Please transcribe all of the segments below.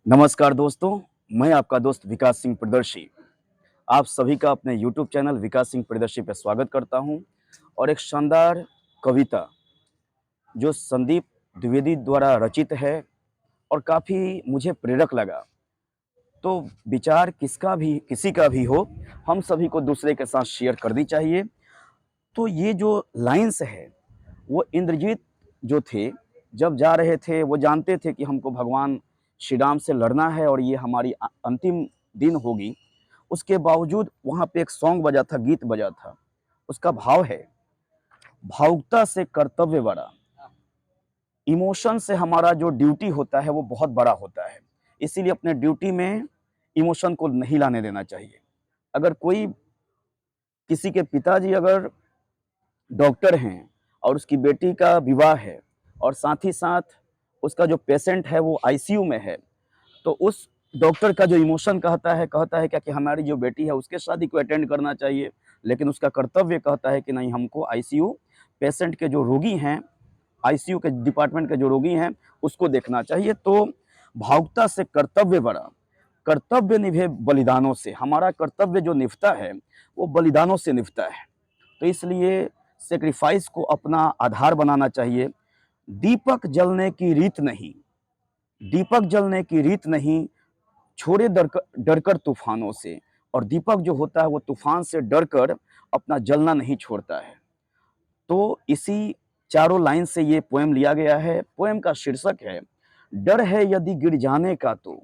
नमस्कार दोस्तों, मैं आपका दोस्त विकास सिंह प्रियदर्शी। आप सभी का अपने यूट्यूब चैनल विकास सिंह प्रियदर्शी पे स्वागत करता हूं और एक शानदार कविता जो संदीप द्विवेदी द्वारा रचित है और काफ़ी मुझे प्रेरक लगा। तो विचार किसी का भी हो, हम सभी को दूसरे के साथ शेयर करनी चाहिए। तो ये जो लाइन्स है, वो इंद्रजीत जो थे, जब जा रहे थे, वो जानते थे कि हमको भगवान श्री राम से लड़ना है और ये हमारी अंतिम दिन होगी। उसके बावजूद वहाँ पे एक सॉन्ग बजा था, गीत बजा था। उसका भाव है, भावुकता से कर्तव्य बड़ा। इमोशन से हमारा जो ड्यूटी होता है वो बहुत बड़ा होता है। इसीलिए अपने ड्यूटी में इमोशन को नहीं लाने देना चाहिए। अगर कोई किसी के पिताजी अगर डॉक्टर हैं और उसकी बेटी का विवाह है और साथ ही साथ उसका जो पेशेंट है वो आईसीयू में है, तो उस डॉक्टर का जो इमोशन कहता है क्या कि हमारी जो बेटी है उसके शादी को अटेंड करना चाहिए, लेकिन उसका कर्तव्य कहता है कि नहीं, हमको आईसीयू पेशेंट के जो रोगी हैं, आईसीयू के डिपार्टमेंट के जो रोगी हैं उसको देखना चाहिए। तो भावुकता से कर्तव्य बड़ा, कर्तव्य निभे बलिदानों से। हमारा कर्तव्य जो निभता है वो बलिदानों से निभता है। तो इसलिए सेक्रीफाइस को अपना आधार बनाना चाहिए। दीपक जलने की रीत नहीं, दीपक जलने की रीत नहीं, छोड़े डरकर तूफानों से। और दीपक जो होता है वो तूफान से डरकर अपना जलना नहीं छोड़ता है। तो इसी चारों लाइन से ये पोएम लिया गया है। पोएम का शीर्षक है, डर है यदि गिर जाने का तो,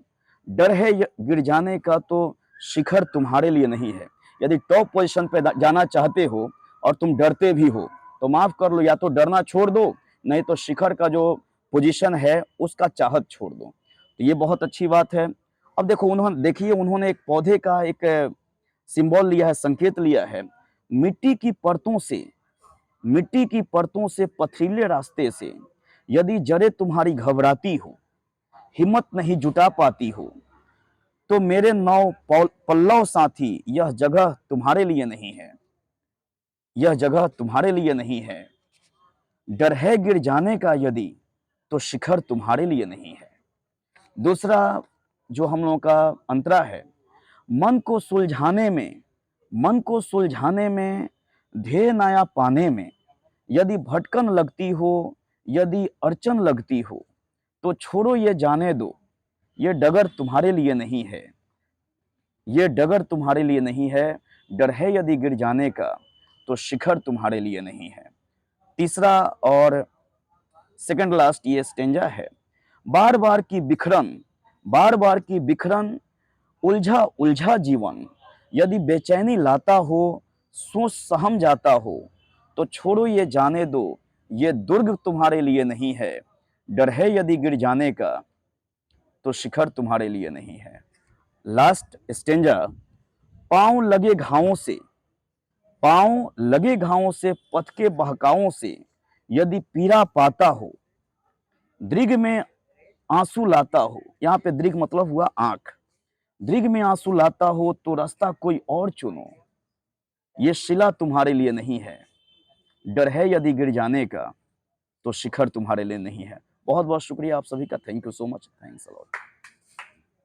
डर है गिर जाने का तो शिखर तुम्हारे लिए नहीं है। यदि टॉप पोजीशन पे जाना चाहते हो और तुम डरते भी हो तो माफ कर लो, या तो डरना छोड़ दो, नहीं तो शिखर का जो पोजीशन है उसका चाहत छोड़ दो। तो ये बहुत अच्छी बात है। अब उन्होंने एक पौधे का एक सिंबल लिया है, संकेत लिया है। मिट्टी की परतों से, मिट्टी की परतों से पथरीले रास्ते से यदि जड़ें तुम्हारी घबराती हो, हिम्मत नहीं जुटा पाती हो, तो मेरे नौ पल्लव साथी, यह जगह तुम्हारे लिए नहीं है, यह जगह तुम्हारे लिए नहीं है। डर है गिर जाने का यदि, तो शिखर तुम्हारे लिए नहीं है। दूसरा जो हम लोगों का अंतरा है, मन को सुलझाने में, मन को सुलझाने में, ध्येय नया पाने में यदि भटकन लगती हो, यदि अड़चन लगती हो, तो छोड़ो ये जाने दो, ये डगर तुम्हारे लिए नहीं है, ये डगर तुम्हारे लिए नहीं है। डर है यदि गिर जाने का तो शिखर तुम्हारे लिए नहीं है। तीसरा और सेकंड लास्ट ये स्टेंजा है, बार बार की बिखरन, बार बार की बिखरन, उलझा उलझा जीवन यदि बेचैनी लाता हो, सोच सहम जाता हो, तो छोड़ो ये जाने दो, ये दुर्ग तुम्हारे लिए नहीं है। डर है यदि गिर जाने का तो शिखर तुम्हारे लिए नहीं है। लास्ट स्टेंजा, पांव लगे घावों से, पांव लगे घावों से, पथ के बहकावों से यदि पीड़ा पाता हो, दृग में आंसू लाता हो। यहाँ पे दृग मतलब हुआ आंख। दृग में आंसू लाता हो तो रास्ता कोई और चुनो, ये शिला तुम्हारे लिए नहीं है। डर है यदि गिर जाने का तो शिखर तुम्हारे लिए नहीं है। बहुत बहुत शुक्रिया आप सभी का। Thank you so much. Thanks a lot.